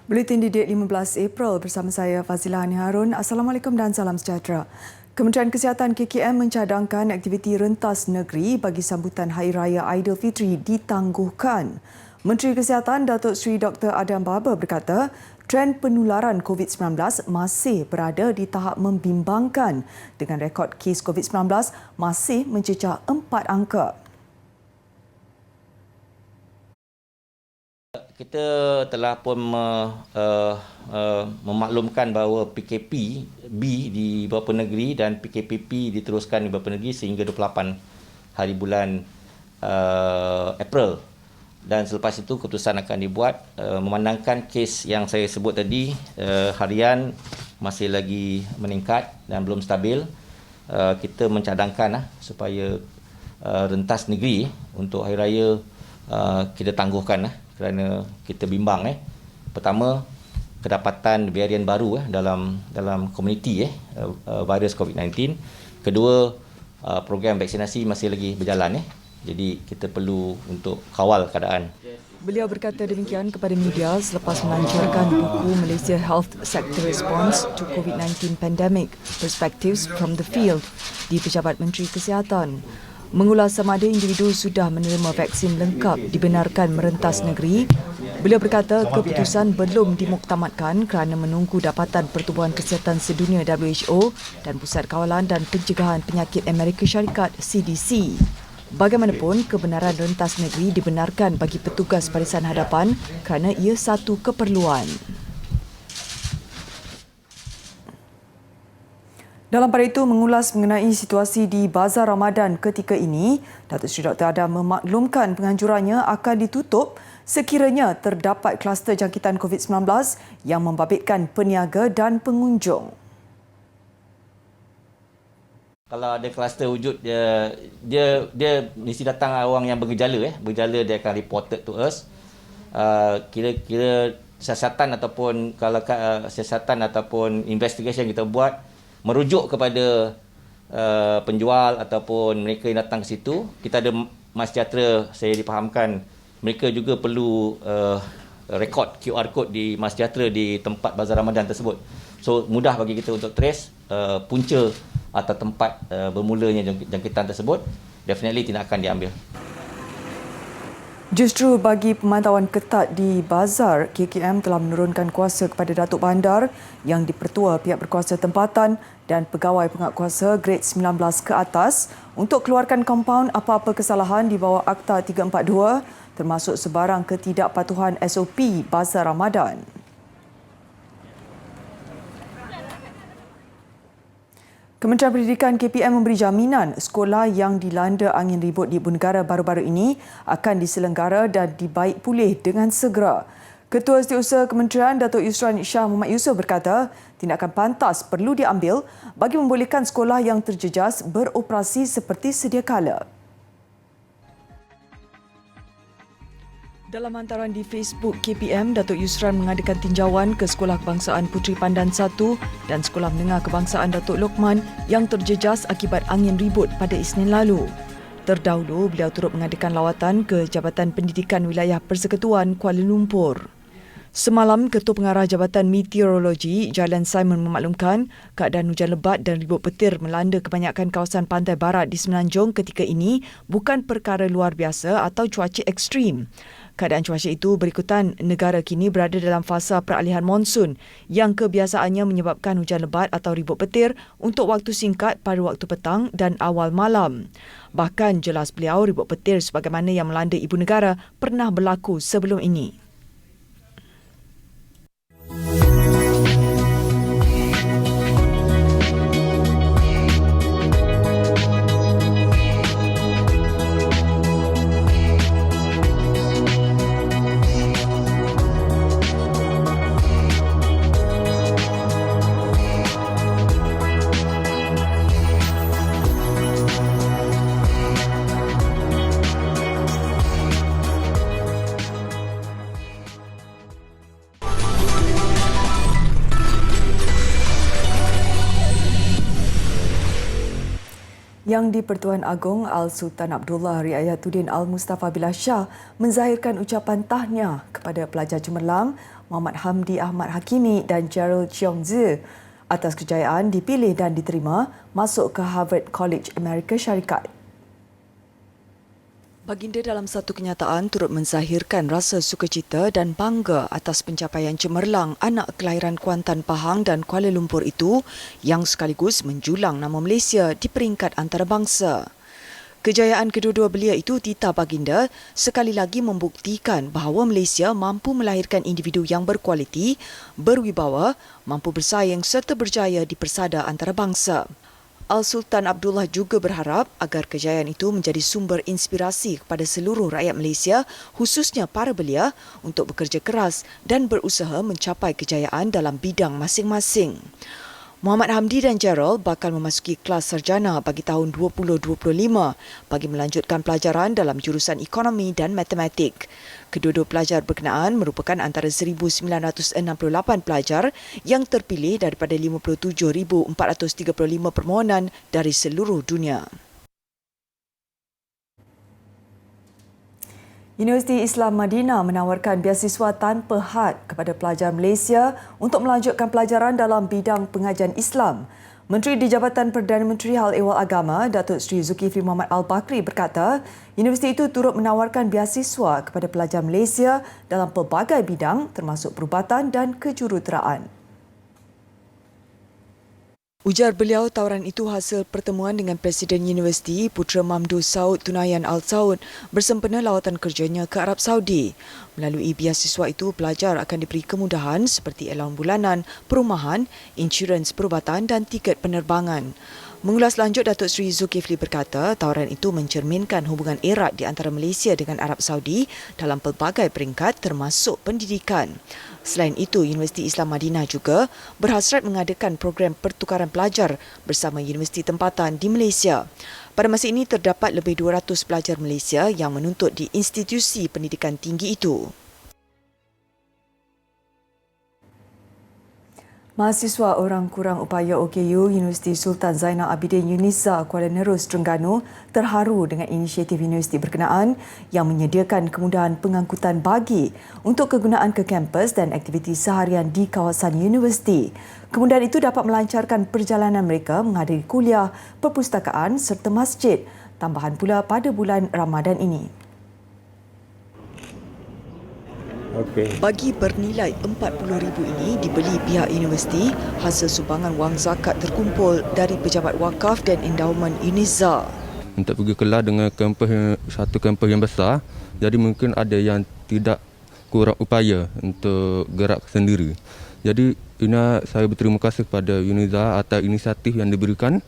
Buletin Didik 15 April bersama saya Fazilah Hani Harun. Assalamualaikum dan salam sejahtera. Kementerian Kesihatan KKM mencadangkan aktiviti rentas negeri bagi sambutan Hari Raya Aidilfitri ditangguhkan. Menteri Kesihatan Datuk Seri Dr. Adam Baber berkata, trend penularan COVID-19 masih berada di tahap membimbangkan dengan rekod kes COVID-19 masih mencecah 4 angka. Kita telah pun memaklumkan bahawa PKP B di beberapa negeri dan PKPP diteruskan di beberapa negeri sehingga 28 hari bulan April. Dan selepas itu keputusan akan dibuat memandangkan kes yang saya sebut tadi harian masih lagi meningkat dan belum stabil. Kita mencadangkan supaya rentas negeri untuk Hari Raya kita tangguhkan kerana kita bimbang pertama kedapatan varian baru dalam komuniti virus COVID-19. Kedua, program vaksinasi masih lagi berjalan jadi kita perlu untuk kawal keadaan. Beliau berkata demikian kepada media selepas melancarkan buku Malaysia Health Sector Response to COVID-19 Pandemic, Perspectives from the Field di Pejabat Menteri Kesihatan. Mengulas sama ada individu sudah menerima vaksin lengkap dibenarkan merentas negeri. Beliau berkata keputusan belum dimuktamadkan kerana menunggu dapatan Pertubuhan Kesihatan Sedunia WHO dan Pusat Kawalan dan Pencegahan Penyakit Amerika Syarikat CDC. Bagaimanapun, kebenaran rentas negeri dibenarkan bagi petugas barisan hadapan kerana ia satu keperluan. Dalam pada itu, mengulas mengenai situasi di Bazar Ramadan ketika ini, Datuk Seri Dr. Adam memaklumkan penganjurannya akan ditutup sekiranya terdapat kluster jangkitan COVID-19 yang membabitkan peniaga dan pengunjung. Kalau ada kluster wujud, dia mesti datang orang yang bergejala. Bergejala dia akan reported to us. Kira-kira siasatan ataupun siasatan ataupun investigation kita buat merujuk kepada penjual ataupun mereka yang datang ke situ. Kita ada MySejahtera, saya dipahamkan mereka juga perlu rekod QR code di MySejahtera di tempat Bazar Ramadan tersebut. So mudah bagi kita untuk trace punca atau tempat bermulanya jangkitan tersebut. Definitely tidak akan diambil. Justru bagi pemantauan ketat di bazar, KKM telah menurunkan kuasa kepada Datuk Bandar yang dipertua pihak berkuasa tempatan dan pegawai penguatkuasa grade 19 ke atas untuk keluarkan kompaun apa-apa kesalahan di bawah Akta 342 termasuk sebarang ketidakpatuhan SOP Bazar Ramadan. Kementerian Pendidikan KPM memberi jaminan sekolah yang dilanda angin ribut di Ibu Negara baru-baru ini akan diselenggara dan dibaik pulih dengan segera. Ketua Setiausaha Kementerian Datuk Yusran Shah Muhammad Yusof berkata, tindakan pantas perlu diambil bagi membolehkan sekolah yang terjejas beroperasi seperti sedia kala. Dalam hantaran di Facebook KPM, Datuk Yusran mengadakan tinjauan ke Sekolah Kebangsaan Puteri Pandan 1 dan Sekolah Menengah Kebangsaan Datuk Lokman yang terjejas akibat angin ribut pada Isnin lalu. Terdahulu, beliau turut mengadakan lawatan ke Jabatan Pendidikan Wilayah Persekutuan Kuala Lumpur. Semalam, Ketua Pengarah Jabatan Meteorologi, Jalan Simon memaklumkan keadaan hujan lebat dan ribut petir melanda kebanyakan kawasan pantai barat di Semenanjung ketika ini bukan perkara luar biasa atau cuaca ekstrim. Keadaan cuaca itu berikutan negara kini berada dalam fasa peralihan monsun yang kebiasaannya menyebabkan hujan lebat atau ribut petir untuk waktu singkat pada waktu petang dan awal malam. Bahkan jelas beliau ribut petir sebagaimana yang melanda Ibu Negara pernah berlaku sebelum ini. Yang di-Pertuan Agong Al-Sultan Abdullah Riayatuddin Al-Mustafa Billah Shah menzahirkan ucapan tahniah kepada pelajar cemerlang Muhammad Hamdi Ahmad Hakimi dan Gerald Cheong Zi atas kejayaan dipilih dan diterima masuk ke Harvard College Amerika Syarikat. Baginda dalam satu kenyataan turut menzahirkan rasa sukacita dan bangga atas pencapaian cemerlang anak kelahiran Kuantan, Pahang dan Kuala Lumpur itu yang sekaligus menjulang nama Malaysia di peringkat antarabangsa. Kejayaan kedua-dua belia itu titah baginda sekali lagi membuktikan bahawa Malaysia mampu melahirkan individu yang berkualiti, berwibawa, mampu bersaing serta berjaya di persada antarabangsa. Al-Sultan Abdullah juga berharap agar kejayaan itu menjadi sumber inspirasi kepada seluruh rakyat Malaysia, khususnya para belia, untuk bekerja keras dan berusaha mencapai kejayaan dalam bidang masing-masing. Muhammad Hamdi dan Gerald bakal memasuki kelas sarjana bagi tahun 2025 bagi melanjutkan pelajaran dalam jurusan ekonomi dan matematik. Kedua-dua pelajar berkenaan merupakan antara 1,968 pelajar yang terpilih daripada 57,435 permohonan dari seluruh dunia. Universiti Islam Madinah menawarkan beasiswa tanpa had kepada pelajar Malaysia untuk melanjutkan pelajaran dalam bidang pengajian Islam. Menteri di Jabatan Perdana Menteri Hal Ehwal Agama, Datuk Seri Zulkifli Muhammad Al-Bakri berkata, universiti itu turut menawarkan beasiswa kepada pelajar Malaysia dalam pelbagai bidang termasuk perubatan dan kejuruteraan. Ujar beliau, tawaran itu hasil pertemuan dengan Presiden Universiti Putera Mamdouh Saud Tunayan Al Saud bersempena lawatan kerjanya ke Arab Saudi. Melalui beasiswa itu, pelajar akan diberi kemudahan seperti allowance bulanan, perumahan, insurans perubatan dan tiket penerbangan. Mengulas lanjut, Datuk Seri Zulkifli berkata, tawaran itu mencerminkan hubungan erat di antara Malaysia dengan Arab Saudi dalam pelbagai peringkat termasuk pendidikan. Selain itu, Universiti Islam Madinah juga berhasrat mengadakan program pertukaran pelajar bersama universiti tempatan di Malaysia. Pada masa ini, terdapat lebih 200 pelajar Malaysia yang menuntut di institusi pendidikan tinggi itu. Mahasiswa Orang Kurang Upaya OKU Universiti Sultan Zainal Abidin Yunisa Kuala Nerus Terengganu terharu dengan inisiatif universiti berkenaan yang menyediakan kemudahan pengangkutan bagi untuk kegunaan ke kampus dan aktiviti seharian di kawasan universiti. Kemudahan itu dapat melancarkan perjalanan mereka menghadiri kuliah, perpustakaan serta masjid. Tambahan pula pada bulan Ramadan ini. Bagi bernilai RM40,000 ini dibeli pihak universiti hasil sumbangan wang zakat terkumpul dari pejabat wakaf dan endaumen UNIZA. Untuk pergi kelas dengan satu kampus yang besar, jadi mungkin ada yang tidak kurang upaya untuk gerak sendiri. Jadi ini saya berterima kasih kepada UNIZA atas inisiatif yang diberikan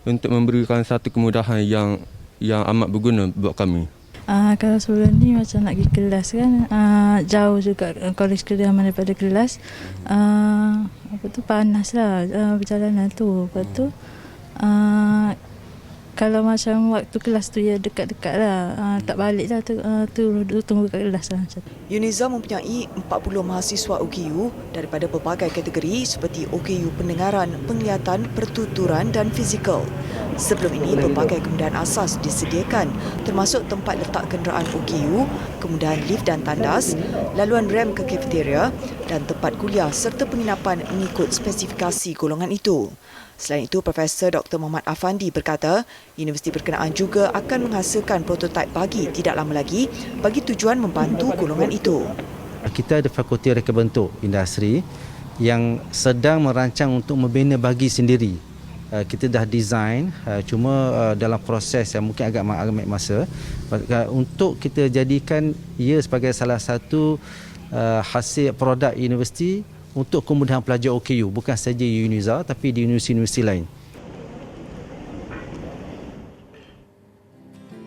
untuk memberikan satu kemudahan yang amat berguna buat kami. Kalau sebelum ni macam nak pergi kelas kan, jauh juga kolej kediaman daripada kelas. Panas lah perjalanan tu. Lepas tu kalau macam waktu kelas tu ya dekat-dekat lah, tak balik lah tunggu kat kelas lah macam tu. UNIZA mempunyai 40 mahasiswa OKU daripada pelbagai kategori seperti OKU pendengaran, penglihatan, pertuturan dan fizikal. Sebelum ini, pelbagai kemudahan asas disediakan termasuk tempat letak kenderaan OKU, kemudahan lift dan tandas, laluan rem ke kafeteria dan tempat kuliah serta penginapan mengikut spesifikasi golongan itu. Selain itu, Profesor Dr. Muhammad Afandi berkata, universiti berkenaan juga akan menghasilkan prototipe bagi tidak lama lagi bagi tujuan membantu golongan itu. Kita ada fakulti reka bentuk industri yang sedang merancang untuk membina bagi sendiri. Kita dah design, cuma dalam proses yang mungkin agak ambil masa untuk kita jadikan ia sebagai salah satu hasil produk universiti untuk kemudahan pelajar OKU, bukan saja UNIZA tapi di universiti-universiti lain.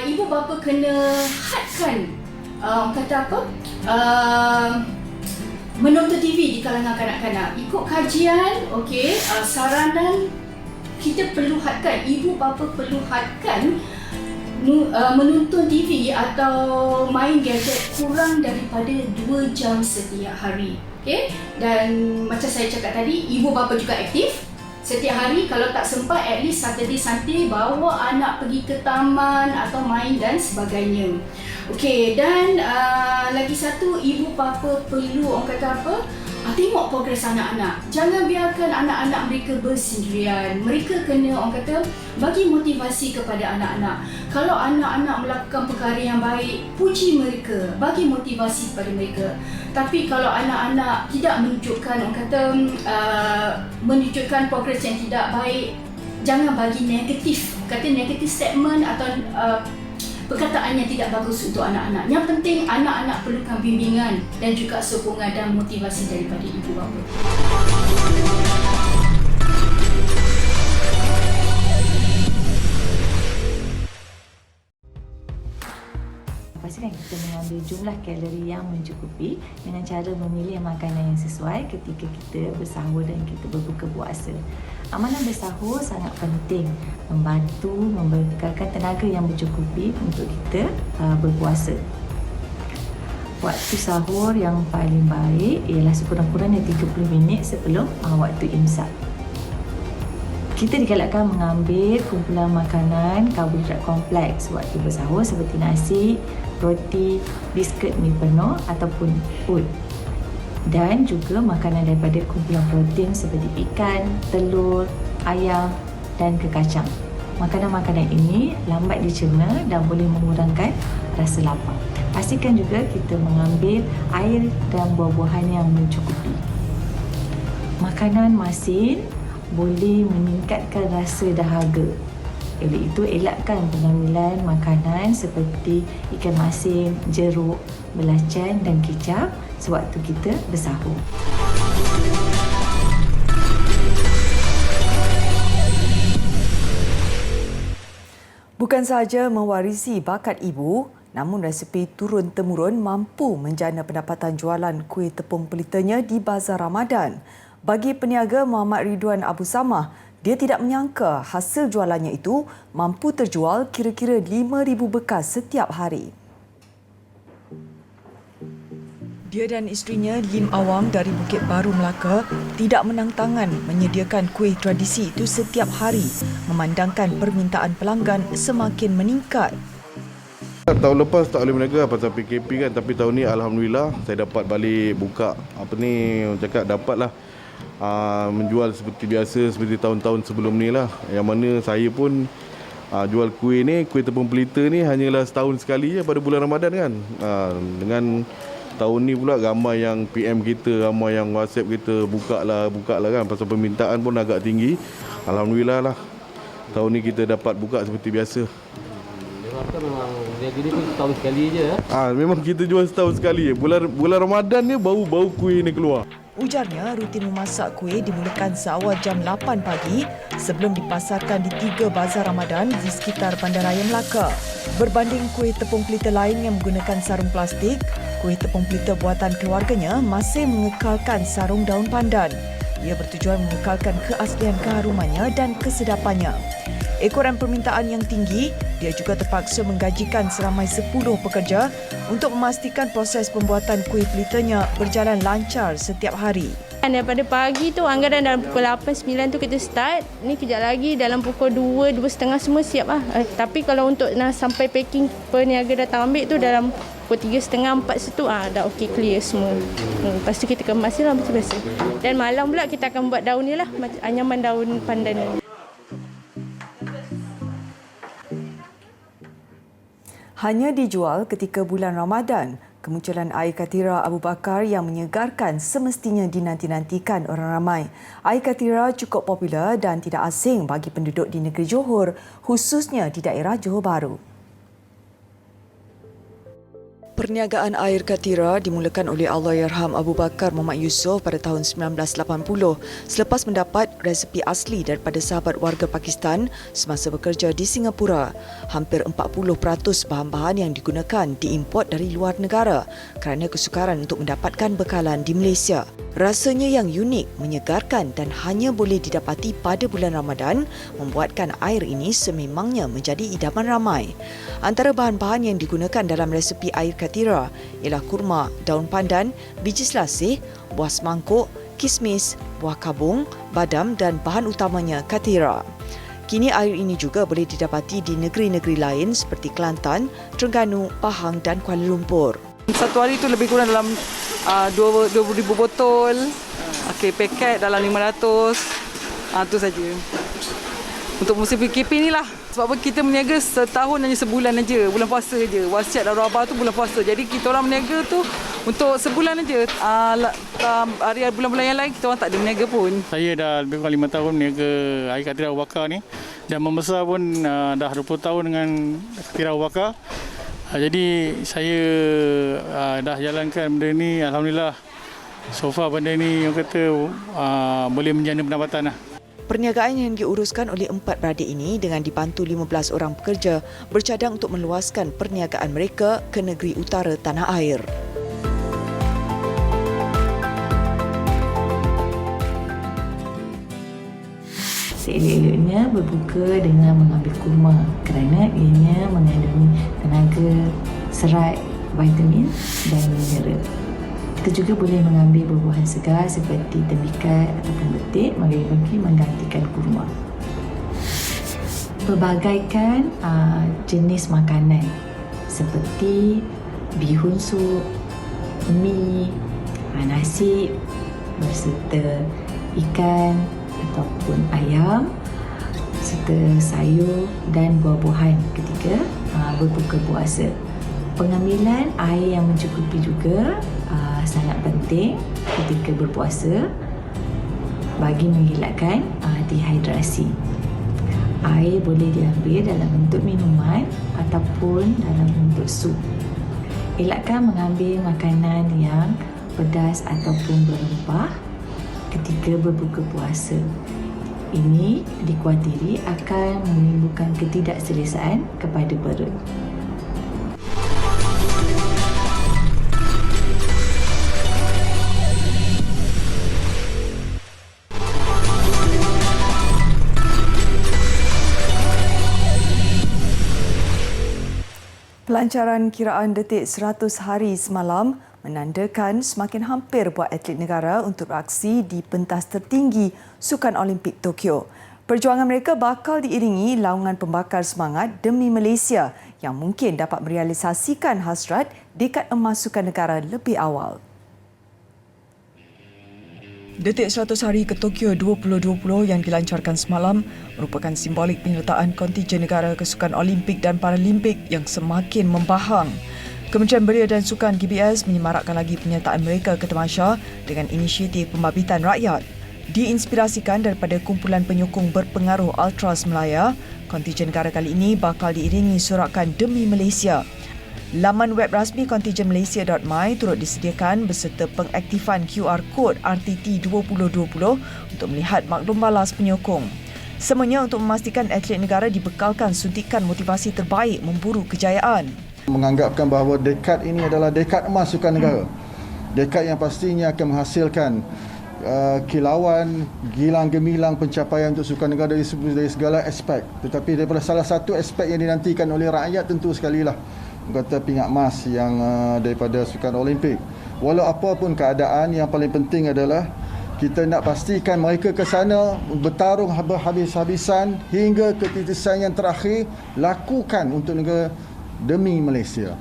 Ibu bapa kena hadkan menonton TV di kalangan kanak-kanak. Ikut kajian, saranan kita perlu hadkan, ibu bapa perlu hadkan menonton TV atau main gadget kurang daripada 2 jam setiap hari. Dan macam saya cakap tadi, ibu bapa juga aktif, Setiap hari kalau tak sempat, at least Saturday Sunday bawa anak pergi ke taman atau main dan sebagainya. Okey, dan lagi satu, ibu bapa perlu orang kata apa? Tengok progres anak-anak. Jangan biarkan anak-anak mereka bersendirian. Mereka kena orang kata bagi motivasi kepada anak-anak. Kalau anak-anak melakukan perkara yang baik, puji mereka, bagi motivasi kepada mereka. Tapi kalau anak-anak tidak menunjukkan orang kata menunjukkan progres yang tidak baik, jangan bagi negatif, kata negatif statement atau perkataan yang tidak bagus untuk anak-anak. Yang penting anak-anak perlukan bimbingan dan juga sokongan dan motivasi daripada ibu bapa. Pastikan kita mengambil jumlah kalori yang mencukupi dengan cara memilih makanan yang sesuai ketika kita bersahur dan kita berbuka puasa. Amalan bersahur sangat penting, membantu membekalkan tenaga yang mencukupi untuk kita berpuasa. Waktu sahur yang paling baik ialah sekurang-kurangnya 30 minit sebelum waktu imsak. Kita digalakkan mengambil kumpulan makanan karbohidrat kompleks waktu bersahur seperti nasi, roti, biskut mi penuh ataupun oat. Dan juga makanan daripada kumpulan protein seperti ikan, telur, ayam dan kekacang. Makanan-makanan ini lambat dicerna dan boleh mengurangkan rasa lapar. Pastikan juga kita mengambil air dan buah-buahan yang mencukupi. Makanan masin boleh meningkatkan rasa dahaga. Oleh itu, elakkan pengambilan makanan seperti ikan masin, jeruk, belacan dan kicap sewaktu kita bersahur. Bukan sahaja mewarisi bakat ibu, namun resepi turun-temurun mampu menjana pendapatan jualan kuih tepung pelitanya di Bazar Ramadan. Bagi peniaga Muhammad Ridwan Abu Samah, dia tidak menyangka hasil jualannya itu mampu terjual kira-kira 5,000 bekas setiap hari. Dia dan isterinya Lim Awang dari Bukit Baru Melaka tidak menang tangan menyediakan kuih tradisi itu setiap hari, memandangkan permintaan pelanggan semakin meningkat. Tahun lepas tak boleh berniaga pasal PKP kan, tapi tahun ni alhamdulillah saya dapat balik buka cakap dapatlah menjual seperti biasa seperti tahun-tahun sebelum ni lah. Yang mana saya pun jual kuih tepung pelita ni hanyalah setahun sekali je pada bulan Ramadan kan. Dengan tahun ni pula ramai yang PM kita, ramai yang WhatsApp kita buka lah kan, pasal permintaan pun agak tinggi. Alhamdulillah lah tahun ni kita dapat buka seperti biasa. Memang niaga ni pun setahun sekali je. Memang kita jual setahun sekali je. Bulan Ramadan ni bau kuih ni keluar. Ujarnya rutin memasak kuih dimulakan seawal jam 8 pagi sebelum dipasarkan di 3 bazar Ramadan di sekitar Bandaraya Melaka. Berbanding kuih tepung pelita lain yang menggunakan sarung plastik, kuih tepung pelita buatan keluarganya masih mengekalkan sarung daun pandan. Ia bertujuan mengekalkan keaslian keharumannya dan kesedapannya. Ekoran permintaan yang tinggi, dia juga terpaksa menggajikan seramai 10 pekerja untuk memastikan proses pembuatan kuih pelitanya berjalan lancar setiap hari. Daripada pagi tu, anggaran dalam pukul 8-9 tu kita start. Ni kejap lagi dalam pukul 2-2.30 semua siap lah. Tapi kalau untuk sampai packing peniaga datang ambil tu dalam pukul 3.30-4 situ dah okey clear semua. Lepas tu kita kemas je lah macam biasa. Dan malam pula kita akan buat daun ni lah, anyaman daun pandan ni. Hanya dijual ketika bulan Ramadan, kemunculan air katira Abu Bakar yang menyegarkan semestinya dinanti-nantikan orang ramai. Air katira cukup popular dan tidak asing bagi penduduk di negeri Johor, khususnya di daerah Johor Bahru. Perniagaan air katira dimulakan oleh Allahyarham Abu Bakar Muhammad Yusof pada tahun 1980 selepas mendapat resepi asli daripada sahabat warga Pakistan semasa bekerja di Singapura. Hampir 40% bahan-bahan yang digunakan diimport dari luar negara kerana kesukaran untuk mendapatkan bekalan di Malaysia. Rasanya yang unik, menyegarkan dan hanya boleh didapati pada bulan Ramadan membuatkan air ini sememangnya menjadi idaman ramai. Antara bahan-bahan yang digunakan dalam resepi air katira ialah kurma, daun pandan, biji selasih, buah semangkuk, kismis, buah kabung, badam dan bahan utamanya katira. Kini air ini juga boleh didapati di negeri-negeri lain seperti Kelantan, Terengganu, Pahang dan Kuala Lumpur. Satu hari tu lebih kurang dalam 20,000 botol. Okey, paket dalam 500. Tu saja. Untuk musim PKP ni lah. Sebab apa kita berniaga setahun hanya sebulan aja, bulan puasa aja. Wasiat Darul Arwah tu bulan puasa. Jadi kita orang berniaga tu untuk sebulan aja. Hari bulan-bulan yang lain kita orang tak ada berniaga pun. Saya dah lebih kurang 5 tahun berniaga air katira Abu Bakar ni. Dan membesar pun dah 20 tahun dengan katira Abu Bakar. Jadi saya dah jalankan benda ni, alhamdulillah. So far benda ni yang kata boleh menjana pendapatan lah. Perniagaan yang diuruskan oleh 4 beradik ini dengan dibantu 15 orang pekerja bercadang untuk meluaskan perniagaan mereka ke negeri utara tanah air. Seelok-eloknya berbuka dengan mengambil kurma kerana ianya mengandungi tenaga, serat, vitamin dan mineral. Kita juga boleh mengambil buah-buahan segar seperti tembikat ataupun betik bagi menggantikan kurma. Pelbagaikan jenis makanan seperti bihun sup, mi, nasi berserta ikan ataupun ayam serta sayur dan buah-buahan ketika berbuka puasa. Pengambilan air yang mencukupi juga sangat penting ketika berpuasa bagi mengelakkan dehidrasi. Air boleh diambil dalam bentuk minuman ataupun dalam bentuk sup. Elakkan mengambil makanan yang pedas ataupun berempah ketika berbuka puasa. Ini dikhawatiri akan menimbulkan ketidakselesaan kepada perut. Pelancaran kiraan detik 100 hari semalam menandakan semakin hampir buat atlet negara untuk beraksi di pentas tertinggi Sukan Olimpik Tokyo. Perjuangan mereka bakal diiringi laungan pembakar semangat demi Malaysia yang mungkin dapat merealisasikan hasrat dekad emas Sukan Negara lebih awal. Detik 100 hari ke Tokyo 2020 yang dilancarkan semalam merupakan simbolik penyertaan kontijen negara ke Sukan Olimpik dan Paralimpik yang semakin membahang. Kementerian Belia dan Sukan KBS menyemarakkan lagi penyertaan mereka ke tamasya dengan inisiatif pembabitan rakyat. Diinspirasikan daripada kumpulan penyokong berpengaruh Ultras Melaya, kontijen negara kali ini bakal diiringi sorakan demi Malaysia. Laman web rasmi kontijen malaysia.my turut disediakan beserta pengaktifan QR Code RTT 2020 untuk melihat maklum balas penyokong. Semuanya untuk memastikan atlet negara dibekalkan suntikan motivasi terbaik memburu kejayaan. Menganggapkan bahawa dekad ini adalah dekad emas Sukan Negara. Dekad yang pastinya akan menghasilkan kilauan, gilang gemilang pencapaian untuk Sukan Negara dari segala aspek. Tetapi daripada salah satu aspek yang dinantikan oleh rakyat tentu sekali lah kata pingat emas yang daripada Sukan Olimpik. Walau apa pun keadaan, yang paling penting adalah kita nak pastikan mereka ke sana bertarung habis-habisan hingga ke titisan yang terakhir, lakukan untuk negara demi Malaysia.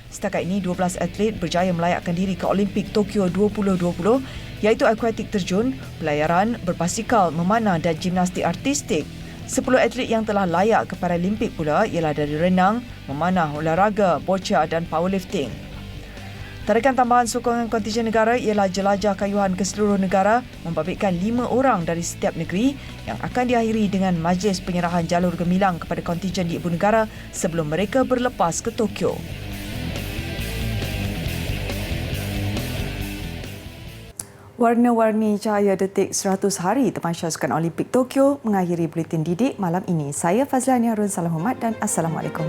Setakat ini 12 atlet berjaya melayakkan diri ke Olimpik Tokyo 2020 iaitu akuatik terjun, pelayaran, berbasikal, memanah dan gimnastik artistik. 10 atlet yang telah layak ke Paralimpik pula ialah dari renang, memanah, olahraga, boccia dan powerlifting. Tarikan tambahan sokongan kontijen negara ialah jelajah kayuhan ke seluruh negara membabitkan 5 orang dari setiap negeri yang akan diakhiri dengan majlis penyerahan jalur gemilang kepada kontijen di ibu negara sebelum mereka berlepas ke Tokyo. Warna-warni cahaya detik 100 hari tamasya Sukan Olimpik Tokyo mengakhiri buletin didik malam ini. Saya Fazlani Harun, salam hormat dan Assalamualaikum.